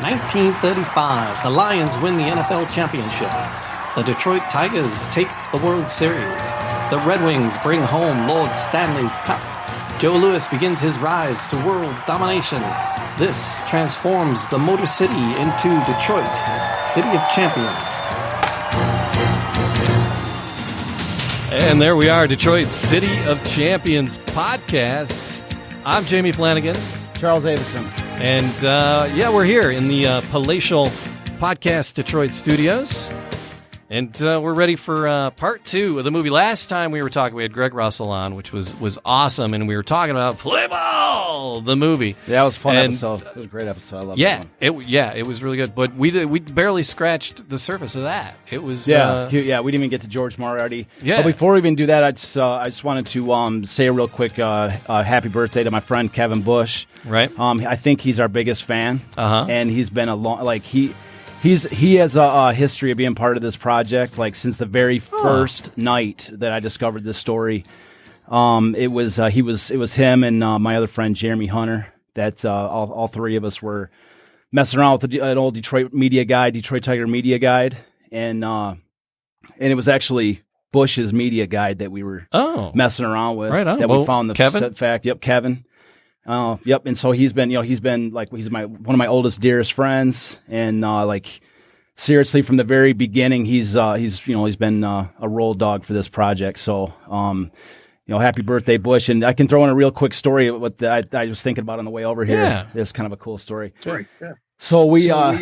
1935, the Lions win the NFL championship. The Detroit Tigers take the World Series. The Red Wings bring home Lord Stanley's Cup. Joe Louis begins his rise to world domination. This transforms the Motor City into Detroit, City of Champions. And there we are, Detroit City of Champions podcast. I'm Jamie Flanagan. Charles Avison. And we're here in the Palatial Podcast Detroit studios. And we're ready for part two of the movie. Last time we were talking, we had Greg Russell on, which was awesome. And we were talking about Play Ball, the movie. Yeah, it was a fun episode. It was a great episode. I love that one. It was really good. But we barely scratched the surface of that. It was we didn't even get to George Moriarty. Yeah. But before we even do that, I just wanted to say a real quick happy birthday to my friend Kevin Bush. Right. I think he's our biggest fan. And he's been a long He has a history of being part of this project, like since the very first night that I discovered this story. It was him and my other friend Jeremy Hunter that all three of us were messing around with an old Detroit media guide, Detroit Tiger media guide, and it was actually Bush's media guide that we were messing around with. Right on. That we found the Kevin? fact. Yep, Kevin. Yep, and so he's been like he's one of my oldest, dearest friends, and seriously from the very beginning, he's been a road dog for this project. So happy birthday, Bush! And I can throw in a real quick story that I was thinking about on the way over here. Yeah, it's kind of a cool story. Sorry. Yeah. So we had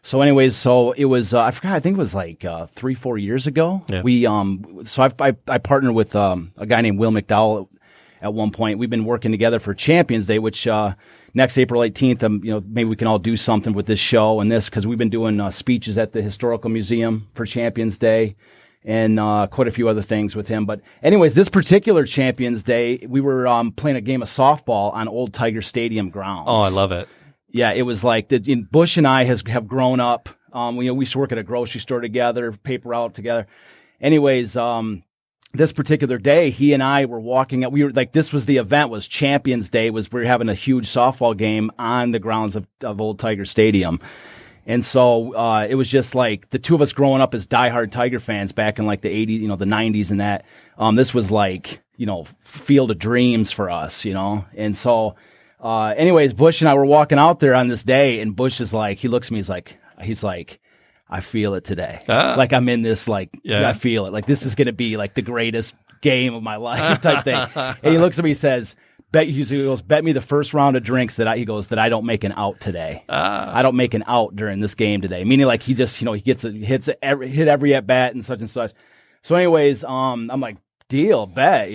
So anyways, so it was, I forgot, I think it was like 3-4 years ago. Yeah. I partnered with a guy named Will McDowell at one point. We've been working together for Champions Day, which next April 18th, maybe we can all do something with this show and this, because we've been doing speeches at the Historical Museum for Champions Day and quite a few other things with him. But anyways, this particular Champions Day, we were playing a game of softball on Old Tiger Stadium grounds. Oh, I love it. Yeah, it was like Bush and I have grown up. We used to work at a grocery store together, paper out together. Anyways, this particular day, he and I were walking up. We were like, this was the event, was Champions Day. We were having a huge softball game on the grounds of Old Tiger Stadium. And so it was just like the two of us growing up as diehard Tiger fans back in like the 80s, the 90s and that. This was like, Field of Dreams for us, And so anyways, Bush and I were walking out there on this day, and Bush is like, he looks at me, he's like, I feel it today. Like I'm in this, I feel it. Like this is going to be like the greatest game of my life type thing. And he looks at me, he says, bet me the first round of drinks that I don't make an out today. I don't make an out during this game today. Meaning like he just, he hit every at bat and such and such. So anyways, I'm like, deal, bet,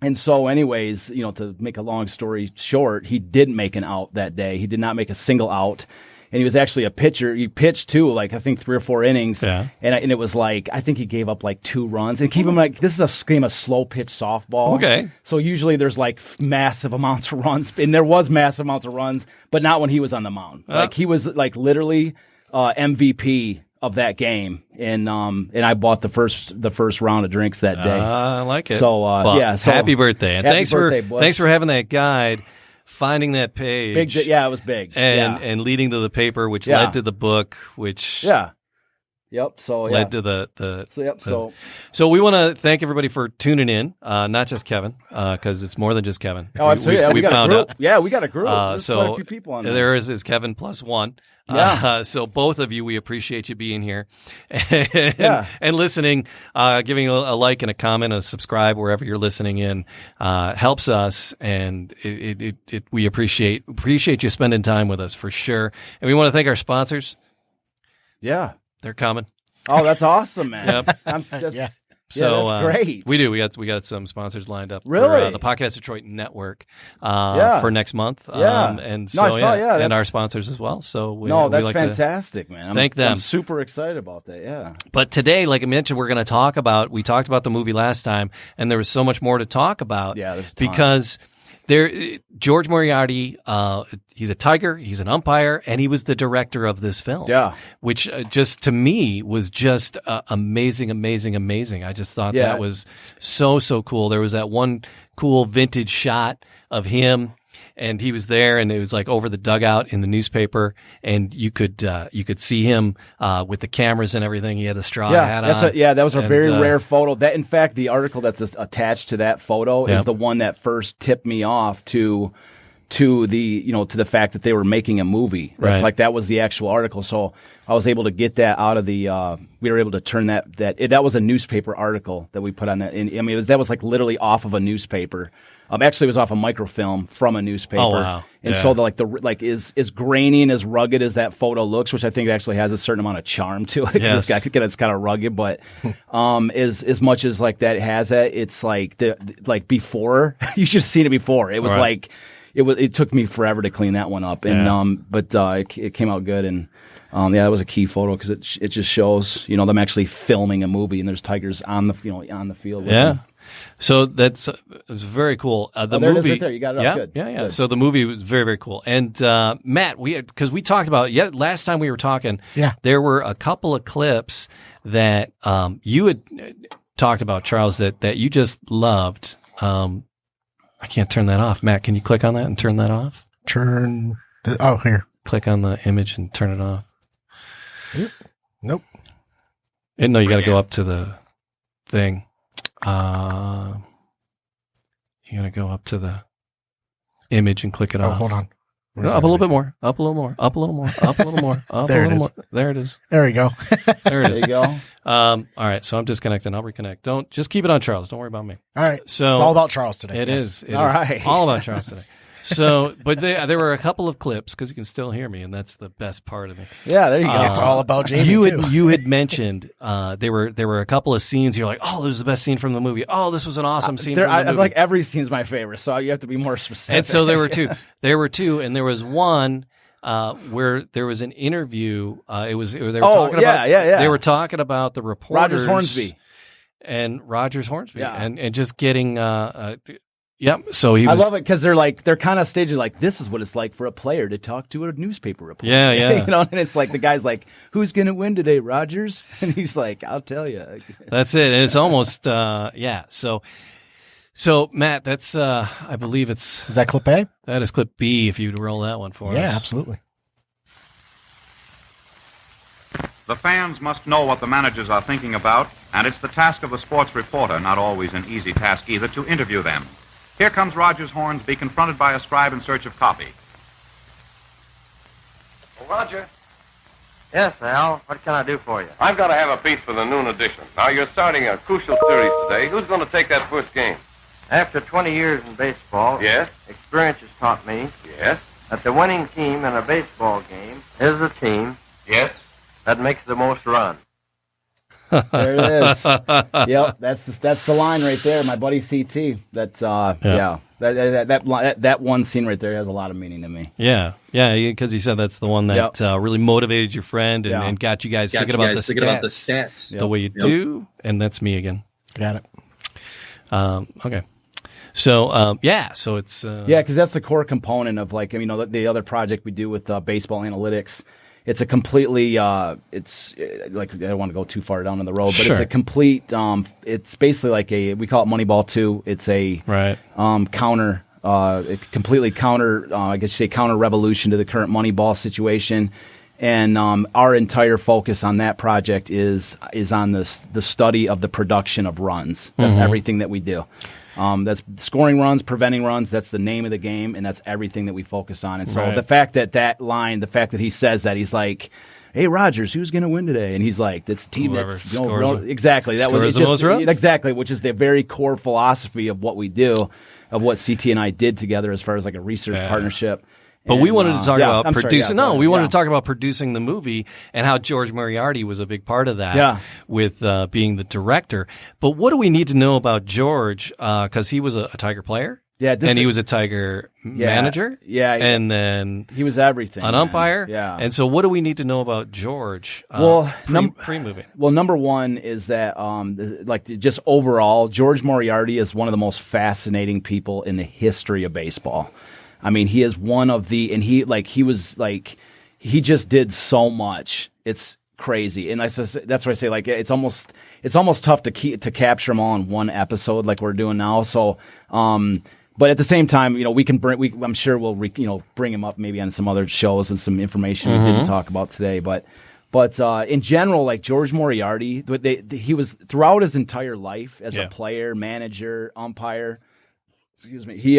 And so anyways, to make a long story short, he didn't make an out that day. He did not make a single out. And he was actually a pitcher. He pitched too, I think 3 or 4 innings. Yeah. And it was like, I think he gave up 2 runs. And keep him this is a game of slow pitch softball. Okay. So usually there's massive amounts of runs. And there was massive amounts of runs, but not when he was on the mound. He was literally MVP of that game, and I bought the first round of drinks that day. I like it. So So happy birthday, and thanks for having that guide, finding that page. It was big, and leading to the paper, which led to the book, which Yep. So led to the So we want to thank everybody for tuning in. Not just Kevin, because it's more than just Kevin. Oh, absolutely. We found out. Yeah, we got a group. There's quite a few people on there. There is Kevin plus one. Yeah. So both of you, we appreciate you being here and listening, giving a like and a comment, a subscribe wherever you're listening in, helps us, and we appreciate you spending time with us for sure. And we want to thank our sponsors. Yeah. They're coming. Oh, that's awesome, man. Yep. So that's great. We do. We got some sponsors lined up. Really? For the Podcast Detroit Network for next month. And our sponsors as well. So that's like fantastic, man. Thank them. I'm super excited about that. Yeah. But today, like I mentioned, we're going to talk about. We talked about the movie last time, and there was so much more to talk about. Yeah, there's because George Moriarty, he's a Tiger, he's an umpire, and he was the director of this film. Yeah. Which just to me was just amazing. I just thought that was so cool. There was that one cool vintage shot of him and he was there, and it was like over the dugout in the newspaper, and you could see him with the cameras and everything. He had a straw hat on. That was a very rare photo. That, in fact, the article that's attached to that photo is the one that first tipped me off to the fact that they were making a movie. That's like, that was the actual article. So I was able to get that out of the, we were able to turn that was a newspaper article that we put on that. And, I mean, that was like literally off of a newspaper. Actually, it was off a microfilm from a newspaper. Oh, wow. And so as grainy and as rugged as that photo looks, which I think actually has a certain amount of charm to it. Yes. It's kind of rugged, but as much as like that has it, it's like before, you should have seen it before. It was like, it took me forever to clean that one up, and but it came out good, and that was a key photo because it just shows them actually filming a movie, and there's tigers on the field. With them. So it was very cool. The there movie, it is right there. You got it up good. Yeah. Good. So the movie was very, very cool. And Matt, because we talked about last time we were talking, there were a couple of clips that you had talked about, Charles, that you just loved. I can't turn that off. Matt, can you click on that and turn that off? Here. Click on the image and turn it off. Nope. No, you got to go up to the thing. You got to go up to the image and click it off. Hold on. No, up a little bit more. Up a little more. Up a little more. Up a little more. Up There a it little is. more. There it is. There we go. There it is. There you go. All right. So I'm disconnecting. I'll reconnect. Don't just keep it on Charles. Don't worry about me. All right. So it's all about Charles today. It is. It All is right. all about Charles today. So, but there were a couple of clips because you can still hear me, and that's the best part of me. Yeah, there you go. It's all about Jamie You had mentioned there were a couple of scenes. You're like, oh, this was the best scene from the movie. Oh, this was an awesome scene from the movie. Like every scene's my favorite, so you have to be more specific. And so there were two. And there was one where there was an interview. They were talking about. They were talking about the reporters, Rogers Hornsby, and just getting. So he was. I love it because they're kind of staging like, this is what it's like for a player to talk to a newspaper reporter. Yeah. And it's like the guy's like, who's going to win today, Rogers? And he's like, I'll tell you. That's it. And it's almost So Matt, that's I believe it's. Is that clip A? That is clip B. If you'd roll that one for us. Yeah, absolutely. The fans must know what the managers are thinking about, and it's the task of the sports reporter, not always an easy task either, to interview them. Here comes Rogers Hornsby, confronted by a scribe in search of copy. Well, Roger. Yes, Al. What can I do for you? I've got to have a piece for the noon edition. Now, you're starting a crucial series today. Who's going to take that first game? After 20 years in baseball, Yes? experience has taught me Yes? that the winning team in a baseball game is the team Yes? that makes the most runs. There it is. Yep, that's the line right there. My buddy CT. That's that one scene right there has a lot of meaning to me. Yeah, because he said that's the one that really motivated your friend and got you guys thinking about the stats the way you do, and that's me again. Got it. So Okay. So it's because that's the core component of the other project we do with baseball analytics. It's a completely, it's like, I don't want to go too far down on the road, but Sure. it's a complete, it's basically like we call it Moneyball 2. It's a counter, completely counter, I guess you say counter revolution to the current Moneyball situation. And our entire focus on that project is on the study of the production of runs. That's everything that we do. That's scoring runs, preventing runs. That's the name of the game, and that's everything that we focus on. And so the fact that he says that, he's like, "Hey, Rogers, who's going to win today?" And he's like, "This team exactly that was the most runs? Exactly, which is the very core philosophy of what we do, of what CT and I did together as far as like a research partnership." But we wanted to talk about producing. We wanted to to talk about producing the movie and how George Moriarty was a big part of that with being the director. But what do we need to know about George? Because he was a Tiger player. Yeah. And he was a Tiger manager. Yeah. And then he was everything. An umpire. Yeah. And so what do we need to know about George pre-movie? Well, number one is that just overall, George Moriarty is one of the most fascinating people in the history of baseball. I mean, he is one of the, and he just did so much. It's crazy, and that's what I say. Like, it's almost tough to capture them all in one episode, like we're doing now. So, But at the same time, we can I'm sure we'll bring him up maybe on some other shows and some information we didn't talk about today. But in general, like George Moriarty, he was throughout his entire life as a player, manager, umpire. Excuse me. He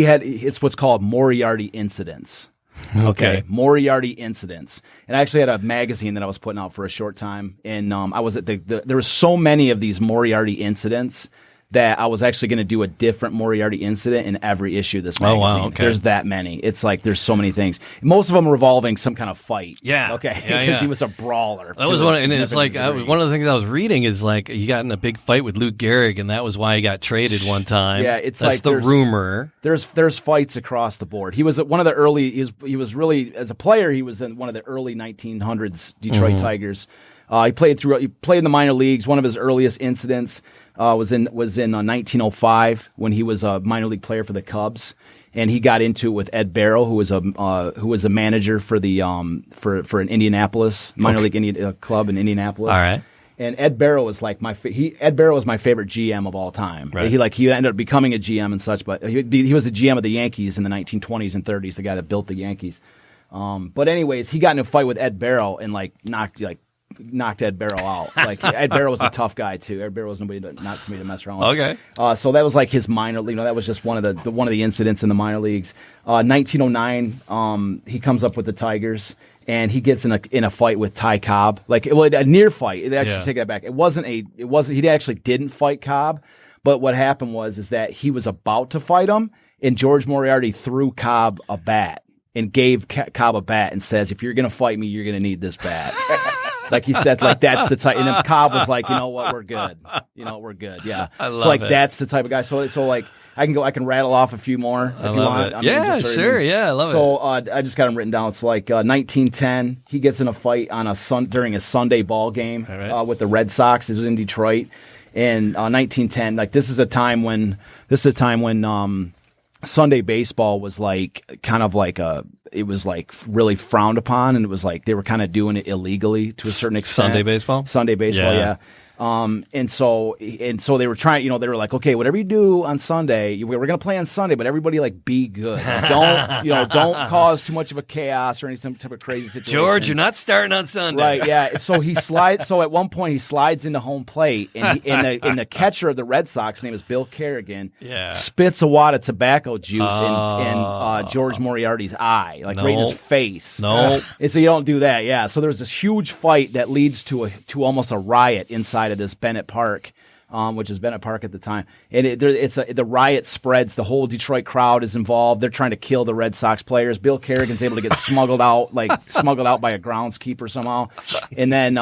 had it's what's called Moriarty incidents. Okay, Moriarty incidents. And I actually had a magazine that I was putting out for a short time, and I was at there were so many of these Moriarty incidents that I was actually going to do a different Moriarty incident in every issue of this magazine. Oh, wow, okay. There's that many. It's like there's so many things. Most of them revolving some kind of fight. Yeah. Okay. Because he was a brawler. That was one of the things I was reading is like he got in a big fight with Luke Gehrig, and that was why he got traded one time. Yeah, that's like the rumor. There's fights across the board. He was one of the early. He was really, as a player, he was in one of the early 1900s Detroit Tigers. He played in the minor leagues. One of his earliest incidents was in 1905 when he was a minor league player for the Cubs, and he got into it with Ed Barrow, who was a manager for the for an Indianapolis minor league club in Indianapolis. All right. And Ed Barrow was like Ed Barrow was my favorite GM of all time. Right. He ended up becoming a GM and such, but he was the GM of the Yankees in the 1920s and 30s, the guy that built the Yankees. But anyways, he got in a fight with Ed Barrow and knocked Ed Barrow out. Like Ed Barrow was a tough guy too. Ed Barrow was not somebody to mess around with. Okay. So that was like his minor league. That was just one of the incidents in the minor leagues. 1909, he comes up with the Tigers and he gets in a fight with Ty Cobb. Like a near fight. They actually take that back. It wasn't. He actually didn't fight Cobb. But what happened was that he was about to fight him, and George Moriarty threw Cobb a bat and gave Cobb a bat and says, "If you're going to fight me, you're going to need this bat." Like he said, like that's the type. And then Cobb was like, "You know what? We're good. We're good." Yeah. I love it. That's the type of guy. So like I can rattle off a few more if you want. I love it. So I just got them written down. It's like 1910. He gets in a fight on during a Sunday ball game with the Red Sox. This was in Detroit. And 1910. Like this is a time when Sunday baseball was like kind of like it was like really frowned upon, and it was like they were kind of doing it illegally to a certain extent. Sunday baseball, yeah. And so they were trying, they were like, okay, whatever you do on Sunday, we're going to play on Sunday, but everybody like be good. Don't cause too much of a chaos or any some type of crazy situation. George, you're not starting on Sunday. Right, yeah. So so at one point he slides into home plate, and the catcher of the Red Sox, his name is Bill Kerrigan, spits a wad of tobacco juice in George Moriarty's eye, like right in his face. No. And so you don't do that, yeah. So there's this huge fight that leads to almost a riot inside of this Bennett Park, which is Bennett Park at the time. And the riot spreads. The whole Detroit crowd is involved. They're trying to kill the Red Sox players. Bill Kerrigan's able to get smuggled out by a groundskeeper somehow. And then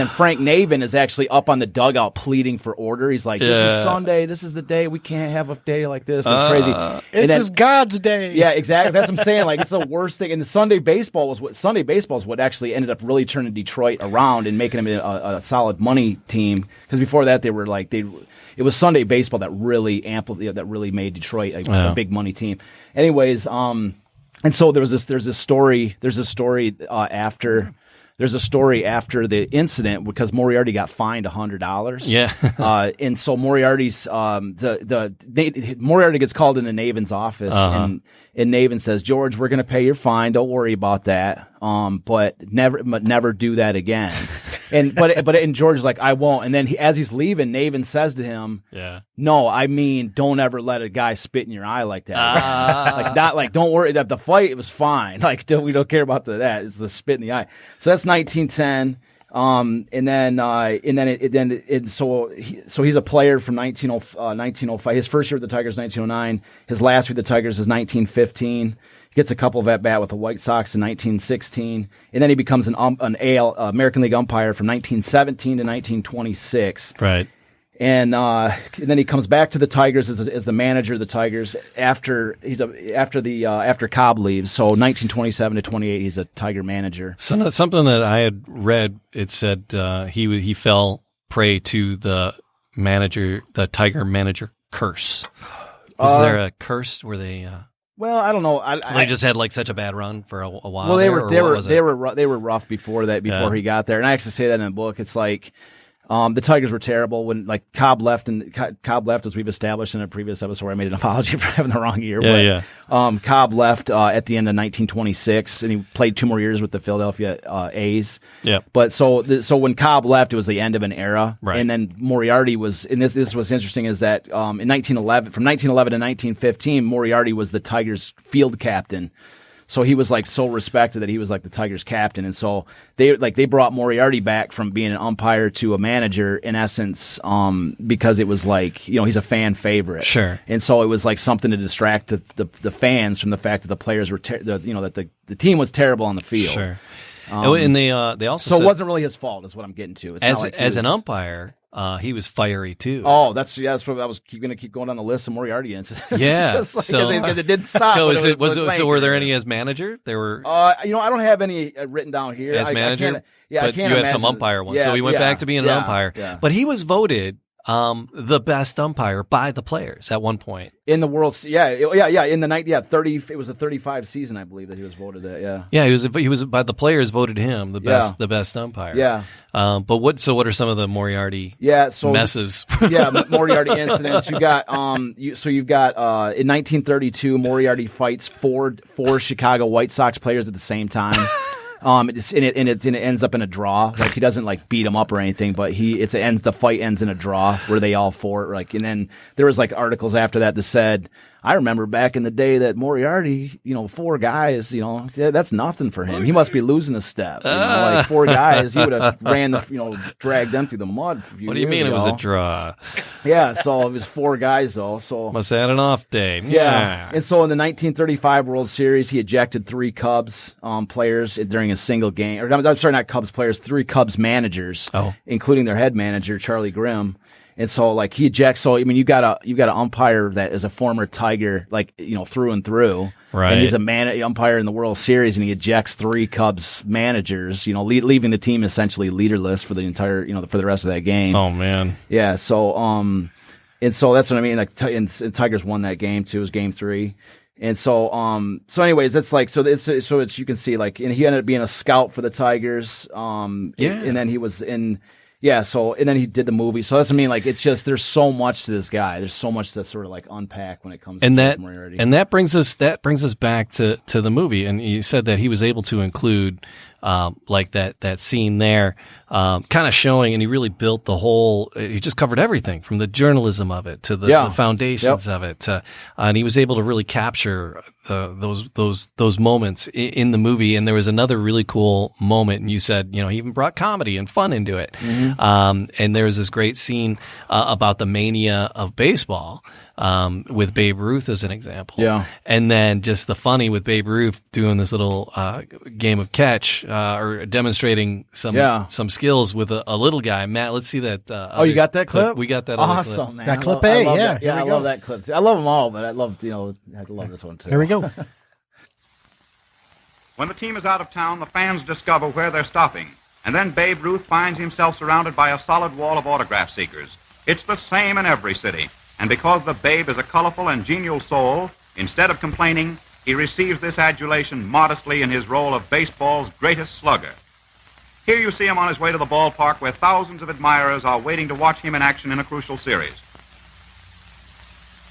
Frank Navin is actually up on the dugout pleading for order. He's like, "This is Sunday. This is the day. We can't have a day like this. It's crazy. This is God's day." Yeah, exactly. That's what I'm saying. Like, it's the worst thing. And the Sunday baseball is what actually ended up really turning Detroit around and making them a solid money team. Because before that, they were like it was Sunday baseball that really that really made Detroit a big money team. Anyways, and so there's a story after the incident because Moriarty got fined $100. Yeah. And so Moriarty's Moriarty gets called into Navin's office, and Navin says, "George, we're going to pay your fine. Don't worry about that. But never do that again." And George's like, "I won't." And then as he's leaving, Navin says to him, "No, I mean, don't ever let a guy spit in your eye like that. Don't worry. The fight, it was fine. We don't care about that. It's the spit in the eye." So that's 1910. So he's a player from 1905. His first year with the Tigers, 1909. His last year with the Tigers is 1915. He gets a couple of at bat with the White Sox in 1916, and then he becomes an American League umpire from 1917 to 1926. Right. And then he comes back to the Tigers as the manager of the Tigers after Cobb leaves. So 1927 to 28, he's a Tiger manager. So something that I had read, it said he fell prey to the Tiger manager curse. Was there a curse? Were they? Well, I don't know. They just had like such a bad run for a while. Well, they were rough before that. Before he got there, and I actually say that in the book. It's like. The Tigers were terrible when like Cobb left, as we've established in a previous episode where I made an apology for having the wrong year. Cobb left at the end of 1926, and he played 2 more years with the Philadelphia A's. Yeah. But so when Cobb left, it was the end of an era. Right. And then Moriarty was, and this was interesting, is that in 1911, from 1911 to 1915, Moriarty was the Tigers field captain. So he was like so respected that he was like the Tigers captain, and so they brought Moriarty back from being an umpire to a manager in essence, because it was like he's a fan favorite, sure, and so it was like something to distract the fans from the fact that the players were that the team was terrible on the field, sure. And they also so it wasn't really his fault, is what I'm getting to. It's not like an umpire. He was fiery too. Oh, that's what I was going to keep going on the list of Moriarty incidents. Yeah, because it didn't stop. So were there any as manager? There were. I don't have any written down here as manager. I can't. You had some umpire ones, so he went back to being an umpire. Yeah. But he was voted the best umpire by the players at one point in the world. In the night. 30. It was a 35 season, I believe, that he was voted that. Yeah. He was by the players voted him the best umpire. Yeah. But what are some of the Moriarty messes? Moriarty incidents. You got you've got in 1932 Moriarty fights four Chicago White Sox players at the same time. It ends up in a draw. Like he doesn't like beat them up or anything, but the fight ends in a draw where they all four like. And then there was like articles after that said, I remember back in the day that Moriarty, 4 guys, that's nothing for him. He must be losing a step. Like 4 guys, he would have dragged them through the mud. What do you mean it was a draw? Yeah, so it was 4 guys though. So must have had an off day. Yeah, and so in the 1935 World Series, he ejected 3 Cubs players during a single game. Or I'm sorry, not Cubs players, 3 Cubs managers, including their head manager Charlie Grimm. And so, like, he ejects. So, I mean, you got an umpire that is a former Tiger, like, through and through. Right. And he's a umpire in the World Series, and he ejects 3 Cubs managers, leaving the team essentially leaderless for the entire, for the rest of that game. Oh, man. Yeah. So, and so that's what I mean. Like, and Tigers won that game too. It was Game 3. And so, anyways, it's like, you can see, like, and he ended up being a scout for the Tigers. And then he was in. Yeah, and then he did the movie. So that's what I mean. Like, it's just there's so much to this guy. There's so much to sort of like unpack when it comes to Moriarty. And that brings us back to the movie. And you said that he was able to include like that scene there, kind of showing, and he really built the whole. He just covered everything from the journalism of it to the foundations of it, and he was able to really capture those moments in the movie. And there was another really cool moment, and you said, he even brought comedy and fun into it. Mm-hmm. And there was this great scene about the mania of baseball. With Babe Ruth as an example. Yeah. And then just the funny with Babe Ruth doing this little game of catch or demonstrating some skills with a little guy. Matt, let's see that. You got that clip? We got that awesome, other clip. Man. That clip A, yeah. Yeah, I love that clip too. I love them all, but I love this one too. Here we go. When the team is out of town, the fans discover where they're stopping. And then Babe Ruth finds himself surrounded by a solid wall of autograph seekers. It's the same in every city. And because the Babe is a colorful and genial soul, instead of complaining, he receives this adulation modestly in his role of baseball's greatest slugger. Here you see him on his way to the ballpark where thousands of admirers are waiting to watch him in action in a crucial series.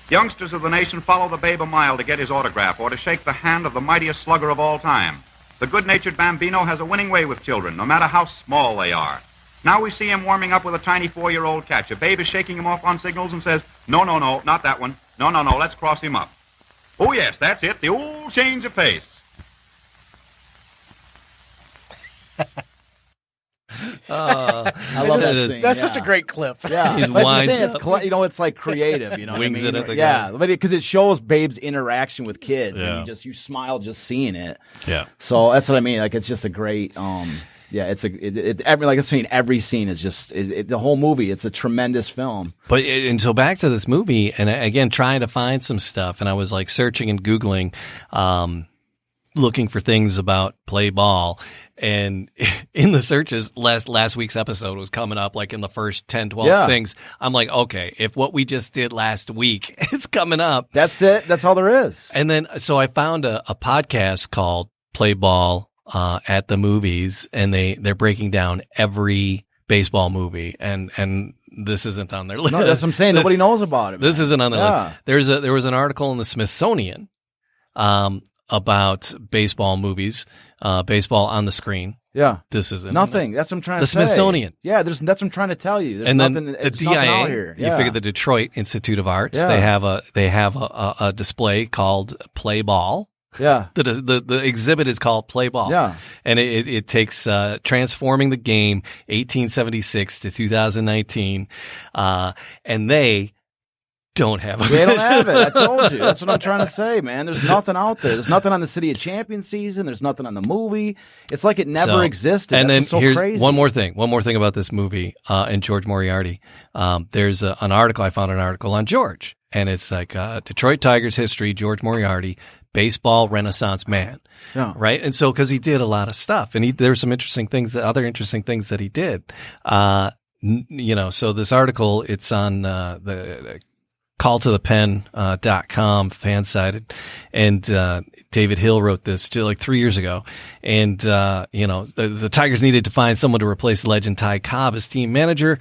Youngsters of the nation follow the Babe a mile to get his autograph or to shake the hand of the mightiest slugger of all time. The good-natured Bambino has a winning way with children, no matter how small they are. Now we see him warming up with a tiny 4-year-old catcher. Babe is shaking him off on signals and says, No, not that one. No, let's cross him up. Oh, yes, that's it, the old change of pace. I love that scene. That's such a great clip. Yeah, he's winds up. It's like creative. Wings what I mean? it at the guy. because it shows Babe's interaction with kids, Yeah. and you smile just seeing it. Yeah. So that's what I mean. Like, it's just a great. Every scene is just the whole movie. It's a tremendous film. But and so back to this movie, and again trying to find some stuff, and I was like searching and Googling, looking for things about play ball. And in the searches, last week's episode was coming up like in the first 10, 12 things. I'm like, okay, if what we just did last week is coming up. That's it. That's all there is. And then, so I found a podcast called Play Ball at the Movies, and they're breaking down every baseball movie, and this isn't on their list. No, that's what I'm saying. Nobody knows about it. This isn't on the list. There was an article in the Smithsonian about baseball movies, baseball on the screen. Yeah, this isn't nothing. That's what I'm trying to say. The Smithsonian. Yeah, that's what I'm trying to tell you. There's and nothing, then the it's nothing out DIA. here. You figure the Detroit Institute of Arts. Yeah. They have a display called Play Ball. Yeah. The exhibit is called Play Ball. Yeah. And it takes transforming the game 1876 to 2019, and they don't have it. They don't have it. I told you. That's what I'm trying to say, man. There's nothing out there. There's nothing on the City of Champions season. There's nothing on the movie. It's like it never existed. And That's then here's crazy. One more thing about this movie and George Moriarty. There's an article. I found an article on George, and it's like Detroit Tigers history, George Moriarty, baseball renaissance man. Yeah. Right. And so, because he did a lot of stuff, and there's some other interesting things that he did. So this article, it's on the calltothepen.com, fan-sided, and David Hill wrote this like 3 years ago. And, the Tigers needed to find someone to replace legend Ty Cobb as team manager.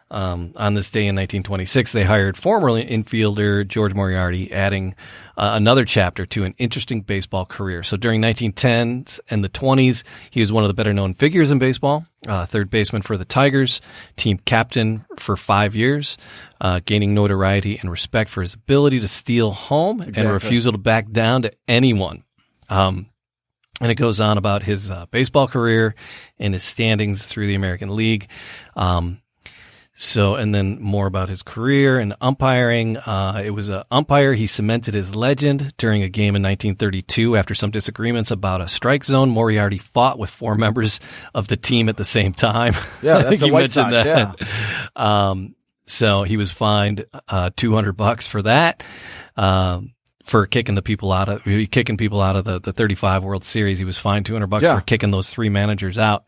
On this day in 1926, they hired former infielder George Moriarty, adding another chapter to an interesting baseball career. So during 1910s and the 20s, he was one of the better-known figures in baseball, third baseman for the Tigers, team captain for 5 years, gaining notoriety and respect for his ability to steal home and refusal to back down to anyone. And it goes on about his baseball career and his standings through the American League. And then more about his career and umpiring. It was an umpire. He cemented his legend during a game in 1932 after some disagreements about a strike zone. Moriarty fought with 4 members of the team at the same time. Yeah, that's the White Sox, that. Yeah. So he was fined $200 for that. For kicking people out of the 35 World Series. He was fined $200 for kicking those 3 managers out.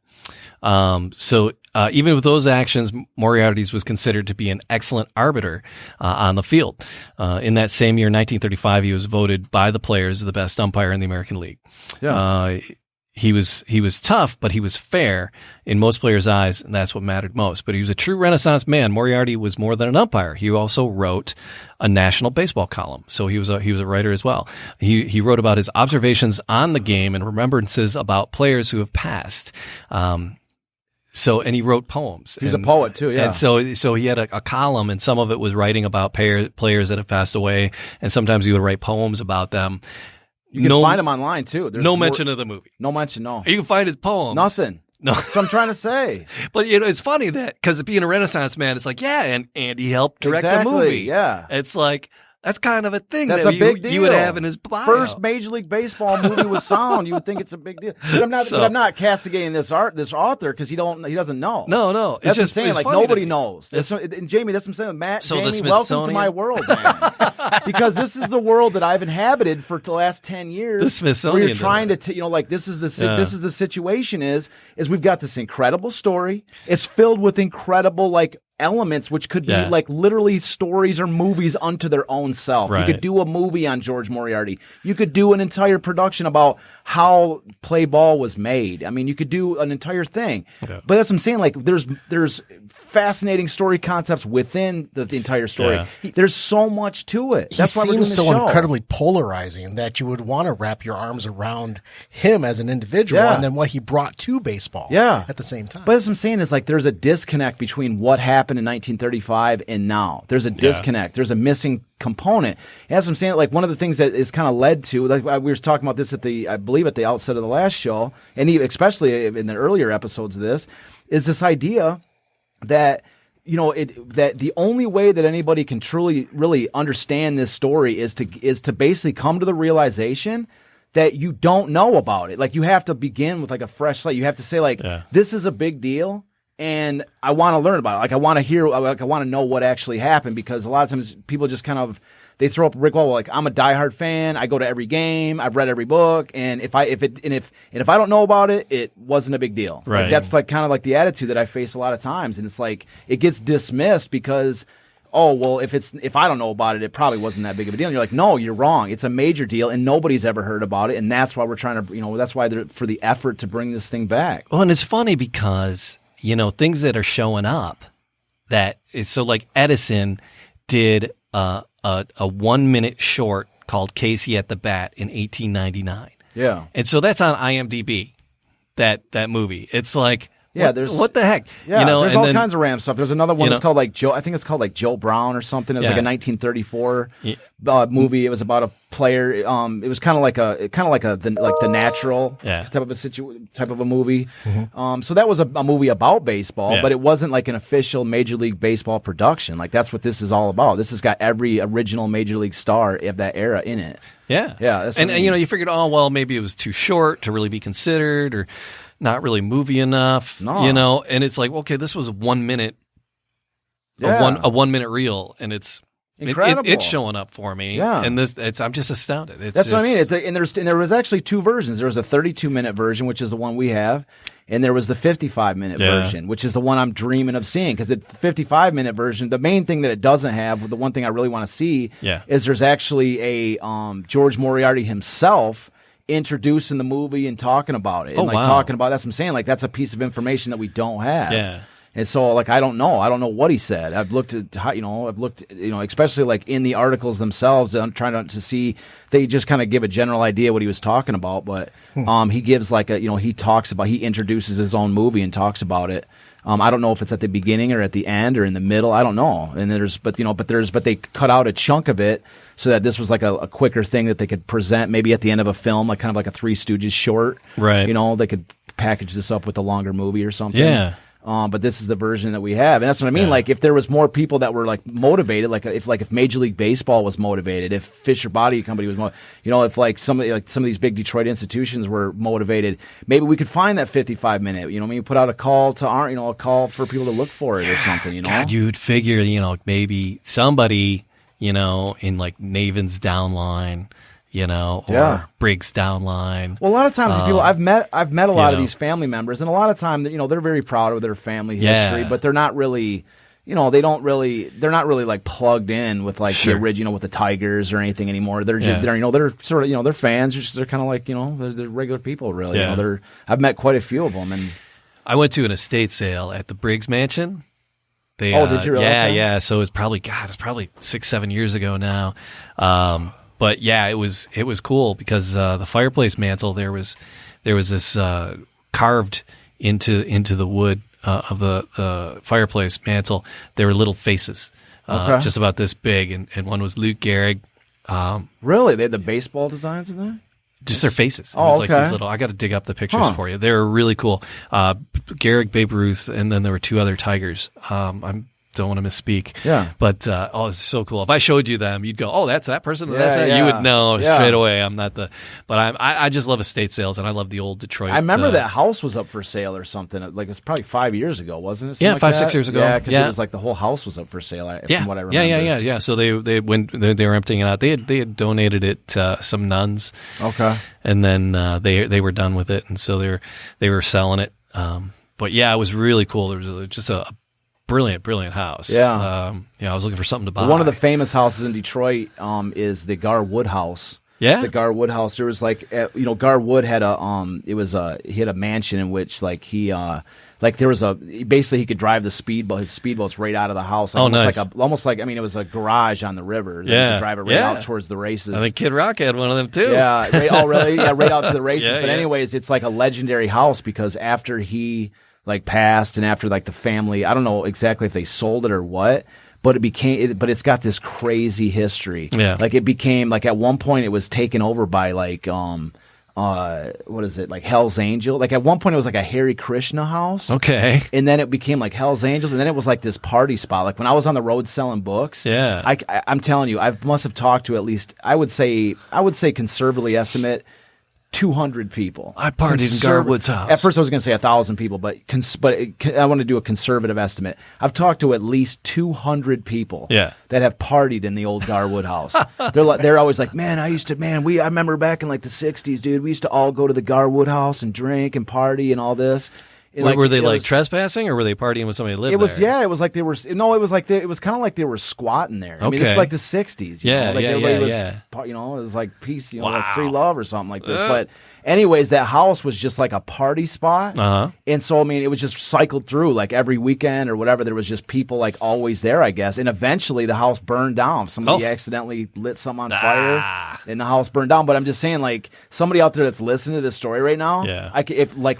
Even with those actions, Moriarty was considered to be an excellent arbiter on the field. In that same year, 1935, he was voted by the players the best umpire in the American League. Yeah. He was tough, but he was fair in most players' eyes, and that's what mattered most. But he was a true Renaissance man. Moriarty was more than an umpire. He also wrote a national baseball column, so he was a writer as well. He wrote about his observations on the game and remembrances about players who have passed. And he wrote poems. He was a poet too, yeah. And so he had a column, and some of it was writing about players that have passed away, and sometimes he would write poems about them. You can find him online too. There's mention of the movie. No mention, no. You can find his poems. Nothing. No. That's what I'm trying to say. But it's funny that because being a Renaissance man, it's like, and Andy helped direct the movie. Yeah. It's like, that's kind of a thing that's that a big deal. You would have in his bio. First Major League Baseball movie with sound. You would think it's a big deal. But I'm not castigating this author because he doesn't know. No. That's just saying. Like nobody knows. And Jamie, that's what I'm saying. Jamie, welcome to my world, man. Because this is the world that I've inhabited for the last 10 years. The Smithsonian. Where you're trying to, this is the situation is we've got this incredible story. It's filled with incredible elements which could be literally stories or movies unto their own self. Right. You could do a movie on George Moriarty. You could do an entire production about how play ball was made. I mean, you could do an entire thing. Yeah. But that's what I'm saying. There's fascinating story concepts within the entire story. Yeah. There's so much to it. That's why we're doing this show. He seems so incredibly polarizing that you would want to wrap your arms around him as an individual and then what he brought to baseball at the same time. But that's what I'm saying is there's a disconnect between what happened in 1935 and now. There's a disconnect. There's a missing component. And that's what I'm saying. One of the things that is kind of led to, we were talking about this I believe at the outset of the last show, and especially in the earlier episodes of this, is this idea that that the only way that anybody can truly really understand this story is to basically come to the realization that you don't know about it. You have to begin with a fresh slate. You have to say this is a big deal. And I want to learn about it. I want to hear, I want to know what actually happened, because a lot of times people just they throw up a brick wall. I'm a diehard fan. I go to every game. I've read every book. And if I don't know about it, it wasn't a big deal. Right. That's kind of the attitude that I face a lot of times. And it's it gets dismissed because, if I don't know about it, it probably wasn't that big of a deal. And you're no, you're wrong. It's a major deal, and nobody's ever heard about it. And that's why we're trying to, that's why for the effort to bring this thing back. Well, and it's funny because things that are showing up that is so like Edison did a 1 minute short called Casey at the Bat in 1899. Yeah. And so that's on IMDb, that movie. It's like, what the heck? Yeah, there's all kinds of Ram stuff. There's another one that's called like Joe. I think it's called like Joe Brown or something. It was like a 1934 movie. It was about a player. It was kind of like the Natural type of a movie. Mm-hmm. So that was a movie about baseball, but it wasn't like an official Major League Baseball production. Like that's what this is all about. This has got every original Major League star of that era in it. Yeah, yeah. And you figured, maybe it was too short to really be considered, or not really movie enough, and it's like, okay, this was 1 minute, a 1 minute reel, and it's incredible. It's showing up for me, and I'm just astounded. That's what I mean. And there was actually two versions. There was a 32-minute version, which is the one we have, and there was the 55-minute version, which is the one I'm dreaming of seeing. Because the 55-minute version, the main thing that it doesn't have, the one thing I really want to see, is there's actually a George Moriarty himself introducing the movie and talking about it. And talking about, that's what I'm saying. Like, that's a piece of information that we don't have. Yeah. And so, like, I don't know what he said. I've looked at, especially like in the articles themselves. I'm trying to see. They just kind of give a general idea what he was talking about, but he gives like he introduces his own movie and talks about it. I don't know if it's at the beginning or at the end or in the middle. I don't know. And but they cut out a chunk of it so that this was like a quicker thing that they could present maybe at the end of a film, like kind of like a Three Stooges short. Right. They could package this up with a longer movie or something. Yeah. But this is the version that we have, and that's what I mean. Yeah. Like, if there was more people that were like motivated, if Major League Baseball was motivated, if Fisher Body Company was, if like some of these big Detroit institutions were motivated, maybe we could find that 55-minute. Put out a call to a call for people to look for it or something. God, you'd figure, maybe somebody, in like Navin's downline. Or Briggs downline. Well, a lot of times people I've met a lot of these family members, and a lot of time they're very proud of their family history, but they're not really, they're not really like plugged in with like the original with the Tigers or anything anymore. They're just, they're sort of, they're fans. They're kind of like, they're regular people really. Yeah. I've met quite a few of them, and I went to an estate sale at the Briggs Mansion. Did you really? Yeah. So it was probably 6-7 years ago now. But yeah, it was cool because the fireplace mantle there was this carved into the wood of the fireplace mantle. There were little faces, just about this big, and one was Luke Gehrig. Really, they had the baseball designs in there. Just their faces. It was like these little. I got to dig up the pictures for you. They were really cool. Gehrig, Babe Ruth, and then there were two other Tigers. Don't want to misspeak. Yeah. But, it's so cool. If I showed you them, you'd go, oh, that's that person? That's that? You would know straight away. I'm not but I just love estate sales, and I love the old Detroit. I remember that house was up for sale or something. Like, it was probably 5 years ago, wasn't it? Something 5-6 years ago. Yeah, because it was like the whole house was up for sale, from what I remember. Yeah. So they were emptying it out. They had donated it to some nuns. Okay. And then they were done with it, and so they were selling it. But yeah, it was really cool. There was just a brilliant house. Yeah. I was looking for something to buy. Well, one of the famous houses in Detroit is the Garwood House. Yeah. The Garwood House. There was like, Garwood had he had a mansion in which like he basically he could drive his speedboats right out of the house. Nice. It was a garage on the river. You could drive it right out towards the races. I think Kid Rock had one of them too. Yeah. Really? Yeah, right out to the races. Anyways, it's like a legendary house because after he like passed and after like the family, I don't know exactly if they sold it or what, but it's got this crazy history. Yeah. Like it became like at one point it was taken over by like what is it, like Hell's Angel? Like at one point it was like a Hare Krishna house. Okay. And then it became like Hell's Angels, and then it was like this party spot. Like when I was on the road selling books, I'm telling you, I must have talked to at least I would say conservatively estimate 200 people. I partied in Garwood's house. At first I was going to say 1,000 people, but I want to do a conservative estimate. I've talked to at least 200 people that have partied in the old Garwood house. They're always like, man, I remember back in like the 60s, dude, we used to all go to the Garwood house and drink and party and all this. Were they like trespassing, or were they partying with somebody who lived there? Yeah, it was like they were. No, it was like it was kind of like they were squatting there. I mean, it's like the '60s. You know? Like everybody was, you know, it was like peace, you know, like free love or something like this. But anyways, that house was just like a party spot, and so I mean, it was just cycled through like every weekend or whatever. There was just people like always there, I guess. And eventually, the house burned down. Somebody accidentally lit something on fire, and the house burned down. But I'm just saying, like somebody out there that's listening to this story right now,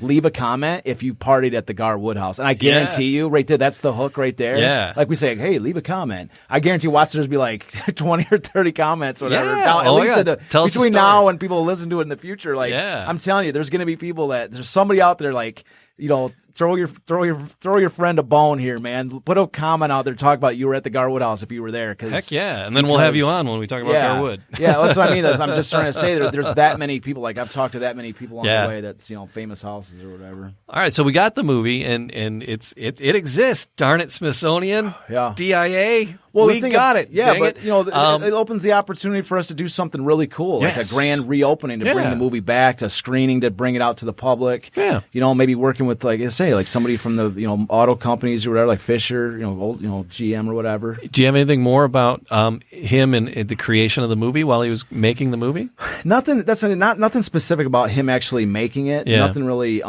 leave a comment if you partied at the Garwood house, and I guarantee you, right there, that's the hook right there. Yeah, like we say, hey, leave a comment. I guarantee watch there's be like 20 or 30 comments, or whatever. At least between now and people listen to it in the future, like I'm telling you, there's going to be people there's somebody out there like, you know, throw your friend a bone here, man. Put a comment out there, talk about you were at the Garwood house if you were there. Heck yeah, and then we'll have you on when we talk about Garwood. Yeah, that's what I mean. I'm just trying to say there's that many people. Like I've talked to that many people on the way. That's, you know, famous houses or whatever. All right, so we got the movie, and it exists. Darn it, Smithsonian. Yeah. DIA. Well, we got it. Yeah, Dang but it. you know, it opens the opportunity for us to do something really cool, like a grand reopening to bring the movie back, to screening to bring it out to the public. Yeah. You know, maybe working with like somebody from the, you know, auto companies or whatever, like Fisher, you know, old, you know, GM or whatever. Do you have anything more about him and the creation of the movie while he was making the movie? Nothing. That's nothing specific about him actually making it. Yeah. Nothing really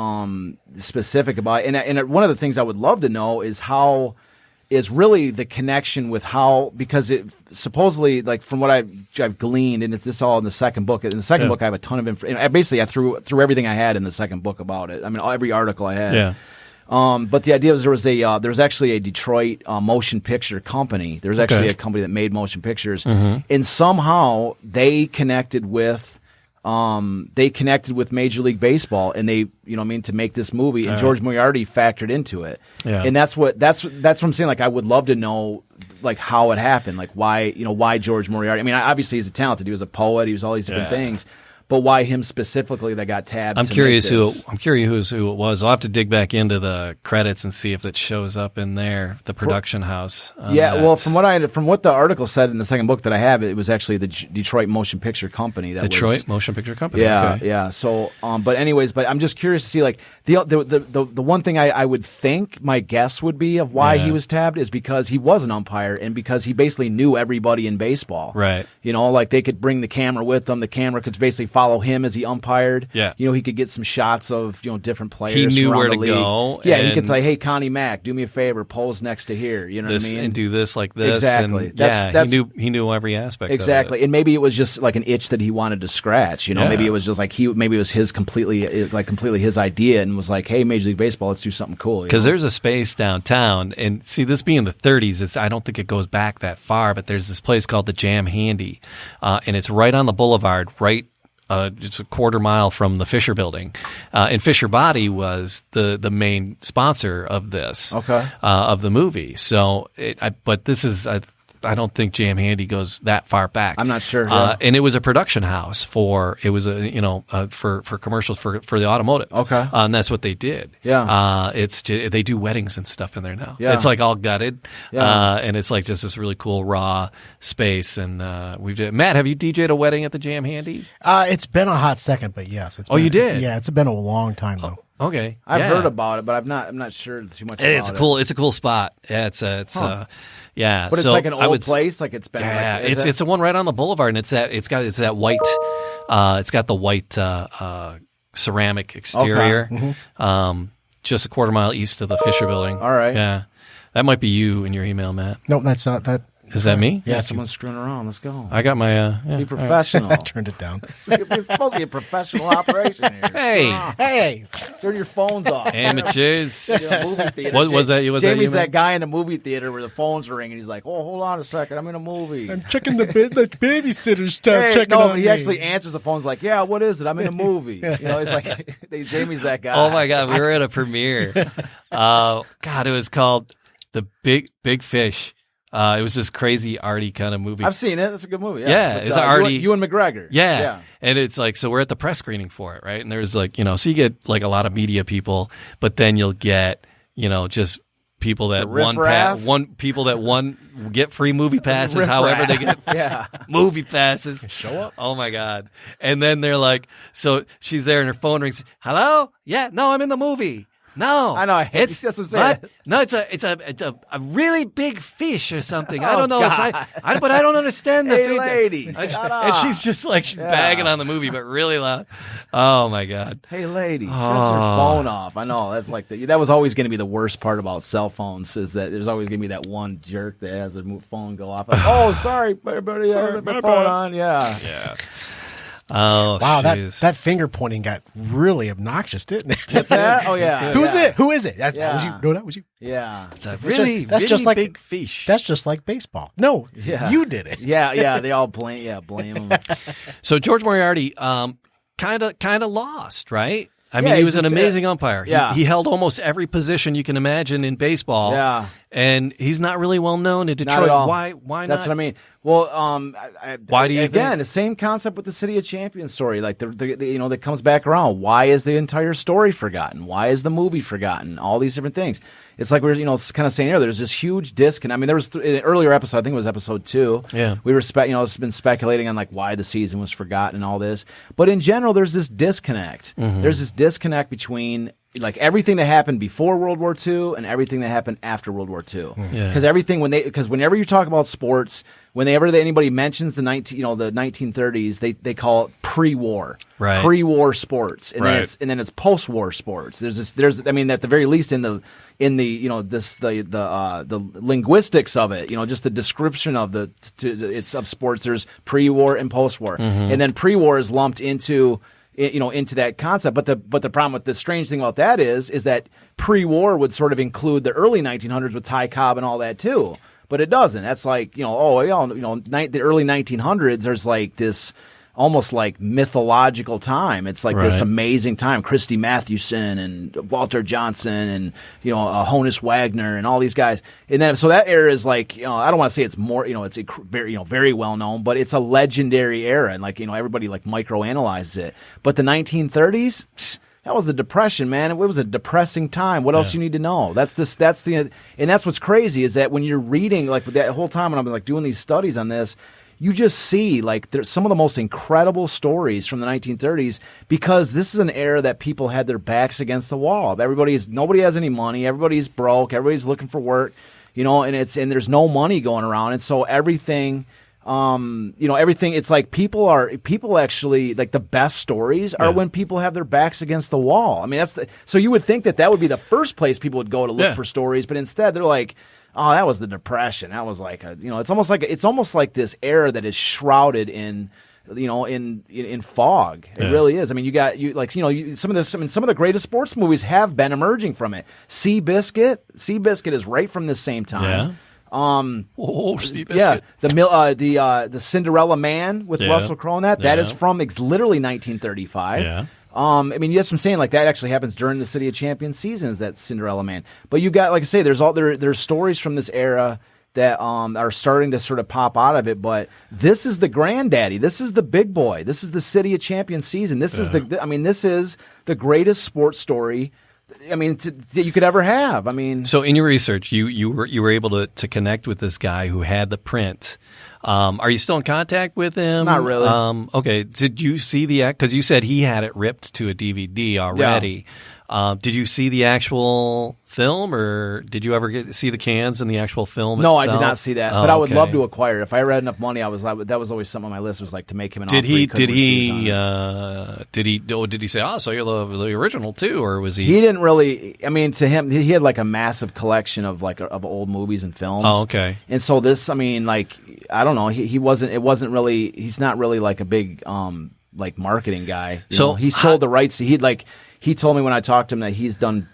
specific about it. And one of the things I would love to know is how is really the connection with how, because it supposedly, like from what I've gleaned, and it's this all in the second book. In the second book, I have a ton of information. Basically, I threw everything I had in the second book about it. I mean, every article I had. Yeah. But the idea was there was actually a Detroit motion picture company. There's actually a company that made motion pictures, and somehow they connected with Major League Baseball, and they, you know what I mean, to make this movie, and George Moriarty factored into it. Yeah. And that's what I'm saying. Like, I would love to know, like, how it happened, like why George Moriarty. I mean, obviously he's a talented. He was a poet. He was all these different things. But why him specifically that got tabbed? I'm curious who it was. I'll have to dig back into the credits and see if it shows up in there, the production house. Well, from what the article said in the second book that I have, it was actually the Detroit Motion Picture Company. Motion Picture Company. Yeah, okay. yeah. So, but I'm just curious to see, like, the one thing I would think, my guess would be of why he was tabbed is because he was an umpire and because he basically knew everybody in baseball. Right. You know, like they could bring the camera with them. The camera could basically follow him as he umpired. Yeah. You know, he could get some shots of, you know, different players. He knew where to league. go. Yeah, he could say, hey, Connie Mack, do me a favor, pose next to here. You know what I mean? And do this like this. Exactly. And he knew every aspect exactly. of it. And maybe it was just like an itch that he wanted to scratch. You know, maybe it was just like maybe it was his completely his idea and was like, hey, Major League Baseball, let's do something cool. Because there's a space downtown, and see, this being the 30s, I don't think it goes back that far, but there's this place called the Jam Handy, and it's right on the boulevard, right just a quarter mile from the Fisher Building, and Fisher Body was the main sponsor of this, of the movie. So, but this is. I don't think Jam Handy goes that far back. I'm not sure. And it was a production house for commercials for the automotive. Okay. And that's what they did. Yeah. They do weddings and stuff in there now. Yeah. It's like all gutted. Yeah. And it's like just this really cool raw space. And Matt, have you DJ'd a wedding at the Jam Handy? It's been a hot second, but yes. You did? Yeah, it's been a long time though. Okay. I've heard about it, but I'm not sure too much about it. It's a cool spot. Yeah, yeah. But it's like an old place, like it's been. Yeah, it's the one right on the boulevard, and it's that white. It's got the white ceramic exterior. Okay. Mm-hmm. Just a quarter mile east of the Fisher Building. All right. Yeah, that might be you in your email, Matt. No, that's not that. Is that me? Yeah, someone's screwing around. Let's go. I got my. Be professional. I turned it down. It's supposed to be a professional operation here. Hey, turn your phones off. Amateurs. Movie theater. What was that? Jamie's that guy in the movie theater where the phones are ringing. He's like, "Oh, hold on a second. I'm in a movie. I'm checking the babysitter's checking on me." He actually answers the phone. He's like, "Yeah, what is it? I'm in a movie." You know, it's like Jamie's that guy. Oh my God, we were at a premiere. God, it was called The Big Fish. It was this crazy arty kind of movie. I've seen it. It's a good movie. Yeah, it's arty. Ewan McGregor. Yeah. And it's like, so we're at the press screening for it, right? And there's like, so you get like a lot of media people, but then you'll get, just people that get free movie passes, however they get movie passes. Show up. Oh my God. And then they're like, so she's there and her phone rings. Hello? Yeah, no, I'm in the movie. No, I know. That's what I'm saying. No, it's a really big fish or something. I don't know. But I don't understand the Hey, lady, shut up. And she's just like she's bagging on the movie, but really loud. Oh my God. Hey, lady, shut your phone off. I know that's like that was always going to be the worst part about cell phones is that there's always going to be that one jerk that has a phone go off. Like, oh, sorry, everybody, I have my phone on. Yeah. Yeah. Oh, wow, that finger pointing got really obnoxious, didn't it? What's that? Oh, yeah. Who is it? Who is it? That was you. No, that was you. Yeah. It's a really big fish. That's just like baseball. No, you did it. Yeah. They all blame him. So George Moriarty, kind of lost, right? I mean, he was an amazing umpire. Yeah. He held almost every position you can imagine in baseball. Yeah. And he's not really well known in Detroit. Not at all. Why not? That's what I mean. Well, why do you again, the same concept with the City of Champions story, like that comes back around. Why is the entire story forgotten? Why is the movie forgotten? All these different things. It's like we're kind of saying here. There's this huge disconnect. I mean, there was in an earlier episode. I think it was episode 2. Yeah, we were it's been speculating on like why the season was forgotten and all this. But in general, there's this disconnect. Mm-hmm. There's this disconnect between like everything that happened before World War II and everything that happened after World War II. Because whenever you talk about sports, whenever anybody mentions the 1930s, they call it pre-war, right? Pre-war sports, and right. then it's post-war sports. There's at the very least in the linguistics of it, just the description of of sports. There's pre-war and post-war, and then pre-war is lumped into that concept. But the problem with the strange thing about that is that pre-war would sort of include the early 1900s with Ty Cobb and all that too. But it doesn't. That's like, the early 1900s, there's like this almost like mythological time. It's like this amazing time. Christy Mathewson and Walter Johnson and, Honus Wagner and all these guys. And then, so that era is like, I don't want to say it's more, it's very, very well known, but it's a legendary era. And like, everybody like microanalyzes it. But the 1930s, that was the Depression, man. It was a depressing time. What else you need to know? And that's what's crazy is that when you're reading, like that whole time when I'm like doing these studies on this, you just see like there's some of the most incredible stories from the 1930s because this is an era that people had their backs against the wall. Nobody has any money. Everybody's broke. Everybody's looking for work, and there's no money going around. And so everything, it's like people actually like the best stories are when people have their backs against the wall. I mean, so you would think that would be the first place people would go to look for stories, but instead they're like, oh, that was the Depression. That was like it's almost like this era that is shrouded in fog. It really is. I mean, some of the greatest sports movies have been emerging from it. Seabiscuit is right from this same time. Seabiscuit. Yeah, the Cinderella Man with Russell Crowe in that is from literally 1935. Yeah. I mean, yes, I'm saying like that actually happens during the City of Champions season is that Cinderella Man. But you've got, like I say, there's stories from this era that are starting to sort of pop out of it. But this is the granddaddy. This is the big boy. This is the City of Champions season. This is this is the greatest sports story. I mean, that you could ever have. I mean, so in your research, you were able to connect with this guy who had the print. Are you still in contact with him? Not really. Okay. Did you see because you said he had it ripped to a DVD already. Yeah. Did you see the actual film, or did you ever see the cans and the actual film No, itself? I did not see that, but I would love to acquire it. If I had enough money, that was always something on my list was like to make him an offer. Did he say, oh, so you're the original too, or was he? He didn't really. I mean, to him, he had like a massive collection of of old movies and films. Oh, okay. And so this, I mean, like I don't know, he wasn't. It wasn't really. He's not really like a big like marketing guy. So he sold the rights. He told me when I talked to him that he's done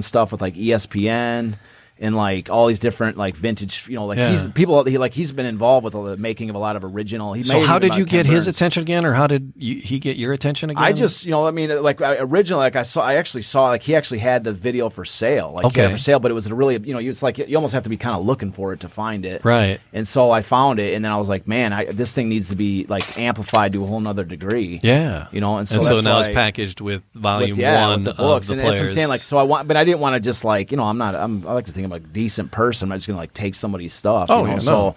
stuff with like ESPN and like all these different like vintage, he's been involved with the making of a lot of original. So how did you get his attention again, or how did he get your attention again? I just, originally, I actually saw like he actually had the video for sale, he had it for sale, but it was a really, it's like you almost have to be kind of looking for it to find it, right? And so I found it, and then I was like, man, this thing needs to be like amplified to a whole nother degree, and so now it's packaged with volume 1 with the books, of the and players. that's what I'm saying, like, but I didn't want to just like, I like to think I'm a decent person. I'm not just gonna like take somebody's stuff. So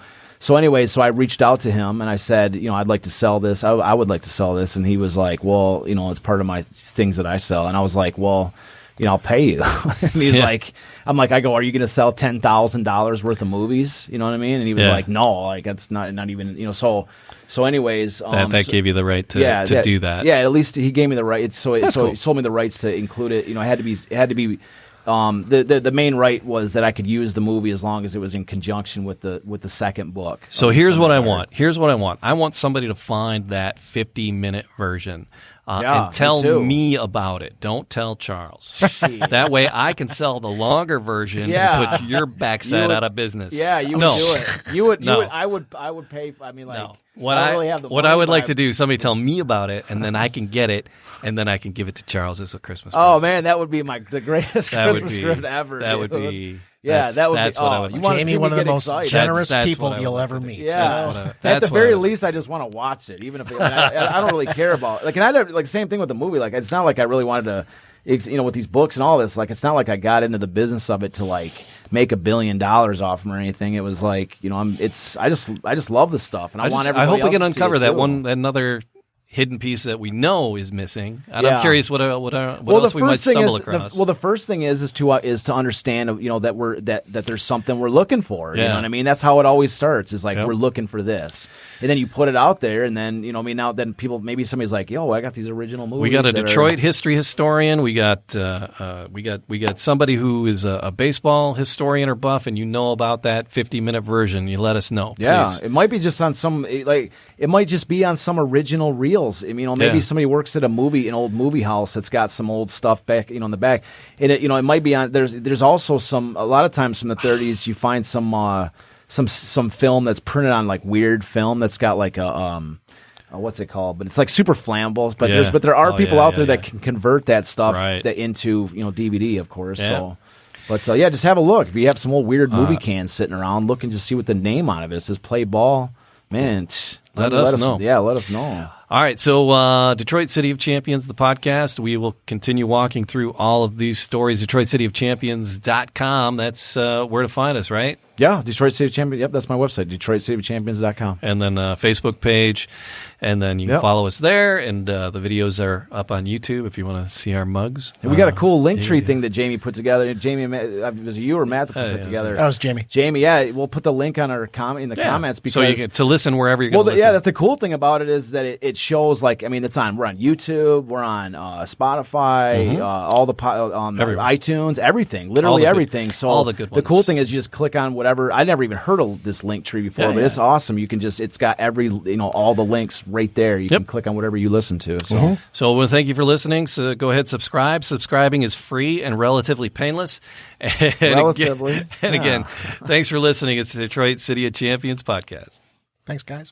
anyway, so I reached out to him and I said, I'd like to sell this. I would like to sell this, and he was like, well, it's part of my things that I sell, and I was like, well, I'll pay you. And he's like, I go, are you going to sell $10,000 worth of movies? You know what I mean? And he was like, no, like that's not even, so anyways. That gave you the right to do that. Yeah, at least he gave me the right. So cool. he sold me the rights to include it. It had to be, the main right was that I could use the movie as long as it was in conjunction with the second book. So here's what I want. I want somebody to find that 50-minute version. And tell me about it. Don't tell Charles. That way I can sell the longer version and put your backside out of business. Yeah, you would do it. You would. I would pay. I mean, like, no. What I would like to do, somebody tell me about it, and then I can get it, and then I can give it to Charles as a Christmas present. Oh man, that would be the greatest Christmas gift ever. That would be. Yeah, that would be. What I would like. Jamie, one of the most generous that's people you'll ever meet. Yeah, at the very least, I just want to watch it, even if I don't really care about it. Like, and I like same thing with the movie. Like, it's not like I really wanted to. With these books and all this, like, it's not like I got into the business of it to like make $1 billion off them or anything. It was like, I just love the stuff, and I want everybody. I hope we can else to uncover see it that another hidden piece that we know is missing. And I'm curious what else we might stumble across. The first thing is to understand, that there's something we're looking for. You know what I mean? That's how it always starts. Is like, we're looking for this, and then you put it out there, and then then people, maybe somebody's like, yo, I got these original movies. We got a Detroit history historian. We got somebody who is a baseball historian or buff, and about that 50-minute version. You let us know. Yeah, please. it might be just on some it might just be on some original reels. Maybe somebody works at an old movie house that's got some old stuff back, in the back. And it might be on. There's also a lot of times from the 30s you find some film that's printed on like weird film that's got like a what's it called? But it's like super flammable. But there are people out there that can convert that stuff into DVD, of course. Yeah. So. But just have a look. If you have some old weird movie cans sitting around, look and just see what the name on it is. It says Play Ball. Man, let us know. Yeah, let us know. All right, so Detroit City of Champions, the podcast. We will continue walking through all of these stories. DetroitCityOfChampions.com. That's where to find us, right? Yeah, Detroit City of Champions. Yep, that's my website, DetroitCityOfChampions.com. And then Facebook page, and then you can follow us there. And the videos are up on YouTube if you want to see our mugs. And we got a cool Linktree thing that Jamie put together. Jamie, was it you or Matt that put that together? That was Jamie. Jamie, yeah. We'll put the link on our comments because so you get to listen wherever you're going to listen. Yeah, that's the cool thing about it is that it shows we're on YouTube, we're on Spotify, all the iTunes, everything, literally everything. So all the good ones. The cool thing is you just click on whatever. I never even heard of this Linktree before, but it's awesome. You can it's got all the links right there. You can click on whatever you listen to. So, so well, thank you for listening. So go ahead, subscribe. Subscribing is free and relatively painless. Relatively. Again, thanks for listening. It's the Detroit City of Champions podcast. Thanks, guys.